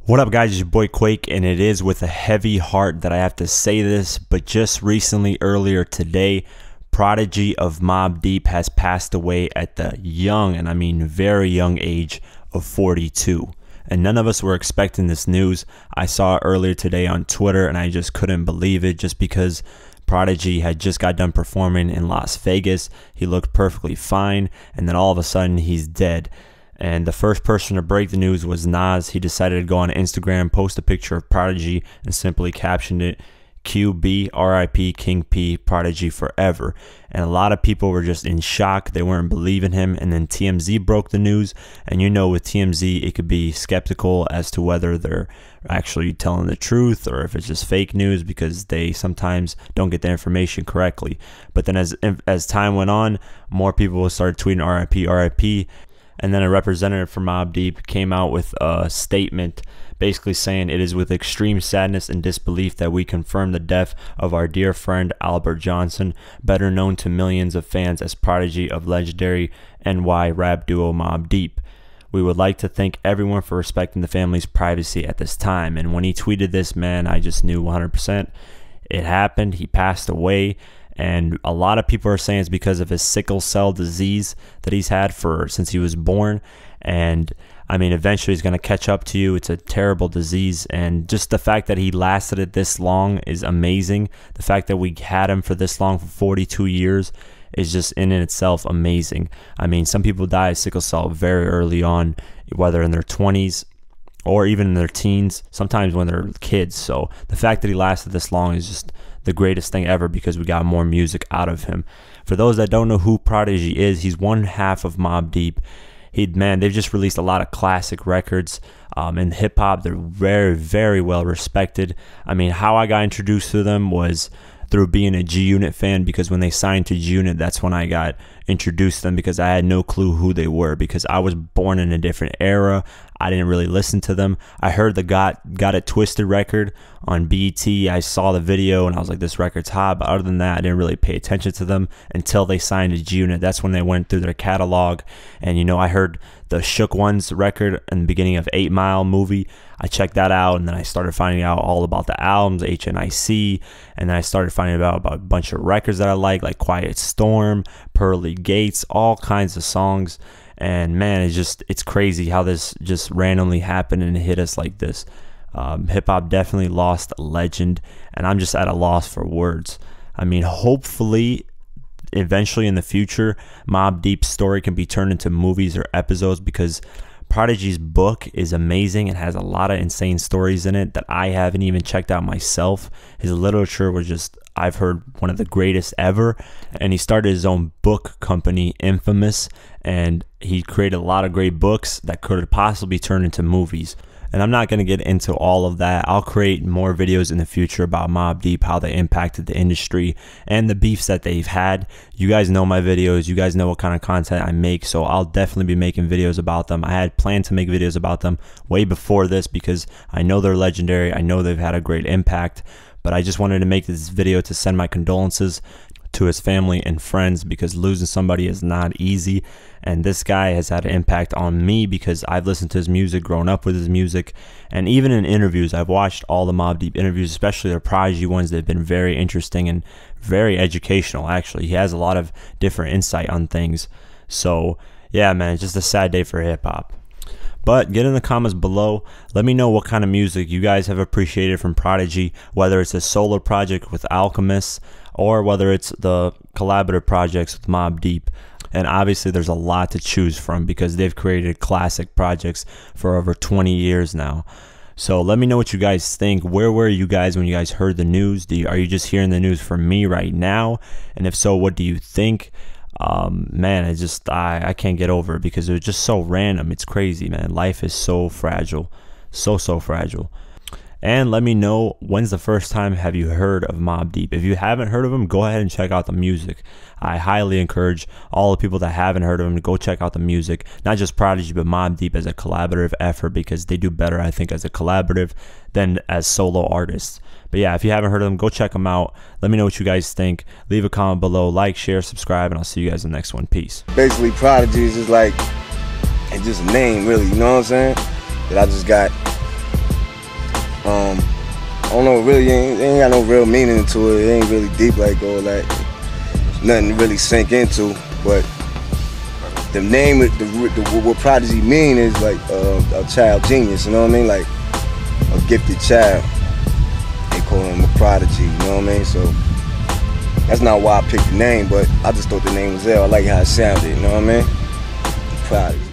What up, guys? It's your boy Quake, and it is with a heavy heart that I have to say this, but just recently, earlier today, Prodigy of Mobb Deep has passed away at the young, and I mean very young age of 42. And none of us were expecting this news. I saw it earlier today on Twitter, and I just couldn't believe it, just because Prodigy had just got done performing in Las Vegas. He looked perfectly fine, and then all of a sudden he's dead. And the first person to break the news was Nas. He decided to go on Instagram, post a picture of Prodigy, and simply captioned it, QB, RIP, King P, Prodigy forever. And a lot of people were just in shock. They weren't believing him. And then TMZ broke the news. And you know, with TMZ, it could be skeptical as to whether they're actually telling the truth or if it's just fake news, because they sometimes don't get the information correctly. But then as time went on, more people started tweeting RIP, RIP. And then a representative from Mobb Deep came out with a statement basically saying, "It is with extreme sadness and disbelief that we confirm the death of our dear friend Albert Johnson, better known to millions of fans as Prodigy of legendary NY rap duo Mobb Deep. We would like to thank everyone for respecting the family's privacy at this time." And when he tweeted this, man, I just knew 100% it happened. He passed away. And a lot of people are saying it's because of his sickle cell disease that he's had since he was born. And I mean, eventually he's going to catch up to you. It's a terrible disease. And just the fact that he lasted it this long is amazing. The fact that we had him for this long, for 42 years, is just in itself amazing. I mean, some people die of sickle cell very early on, whether in their 20s or even in their teens, sometimes when they're kids. So the fact that he lasted this long is just the greatest thing ever, because we got more music out of him. For those that don't know who Prodigy is, he's one half of Mobb Deep. They've just released a lot of classic records. In hip hop, they're very, very well respected. I mean, how I got introduced to them was through being a G-Unit fan, because when they signed to G-Unit, that's when I got introduced to them, because I had no clue who they were, because I was born in a different era. I didn't really listen to them. I heard the Got It Twisted record on BET. I saw the video and I was like, this record's hot. But other than that, I didn't really pay attention to them until they signed to G-Unit. That's when they went through their catalog. And, you know, I heard the Shook Ones record in the beginning of 8 Mile movie. I checked that out, and then I started finding out all about the albums, HNIC, and then I started finding out about a bunch of records that I like Quiet Storm, Pearly Gates, all kinds of songs. And man, it's crazy how this just randomly happened and hit us like this. Hip-hop definitely lost a legend, and I'm just at a loss for words. I mean, hopefully, eventually in the future, Mobb Deep's story can be turned into movies or episodes, because Prodigy's book is amazing. It has a lot of insane stories in it that I haven't even checked out myself. His literature was just, I've heard, one of the greatest ever. And he started his own book company, Infamous, and he created a lot of great books that could possibly turn into movies. And I'm not going to get into all of that. I'll create more videos in the future about Mobb Deep, how they impacted the industry and the beefs that they've had. You guys know my videos. You guys know what kind of content I make, so I'll definitely be making videos about them. I had planned to make videos about them way before this, because I know they're legendary. I know they've had a great impact, but I just wanted to make this video to send my condolences to his family and friends, because losing somebody is not easy. And this guy has had an impact on me, because I've listened to his music, grown up with his music, and even in interviews, I've watched all the Mobb Deep interviews, especially the Prodigy ones. They've been very interesting and very educational. Actually, he has a lot of different insight on things. So yeah, man, it's just a sad day for hip-hop. But get in the comments below. Let me know what kind of music you guys have appreciated from Prodigy, whether it's a solo project with Alchemist or whether it's the collaborative projects with Mobb Deep. And obviously there's a lot to choose from, because they've created classic projects for over 20 years now. So let me know what you guys think. Where were you guys when you guys heard the news? Are you just hearing the news from me right now? And if so, what do you think? Man, I can't get over it, because it was just so random. It's crazy, man. Life is so fragile, so fragile. And let me know, when's the first time have you heard of Mobb Deep? If you haven't heard of him, go ahead and check out the music. I highly encourage all the people that haven't heard of him to go check out the music. Not just Prodigy, but Mobb Deep as a collaborative effort, because they do better, I think, as a collaborative than as solo artists. But yeah, if you haven't heard of them, go check them out. Let me know what you guys think. Leave a comment below, like, share, subscribe, and I'll see you guys in the next one. Peace. Basically, Prodigy is just like, it's just a name, really, you know what I'm saying? That I just got I don't know, really ain't got no real meaning to it. It ain't really deep like all that. Nothing to really sink into. But the name, what Prodigy mean is like a child genius. You know what I mean? Like a gifted child. They call him a prodigy. You know what I mean? So that's not why I picked the name, but I just thought the name was there. I like how it sounded. You know what I mean? Prodigy.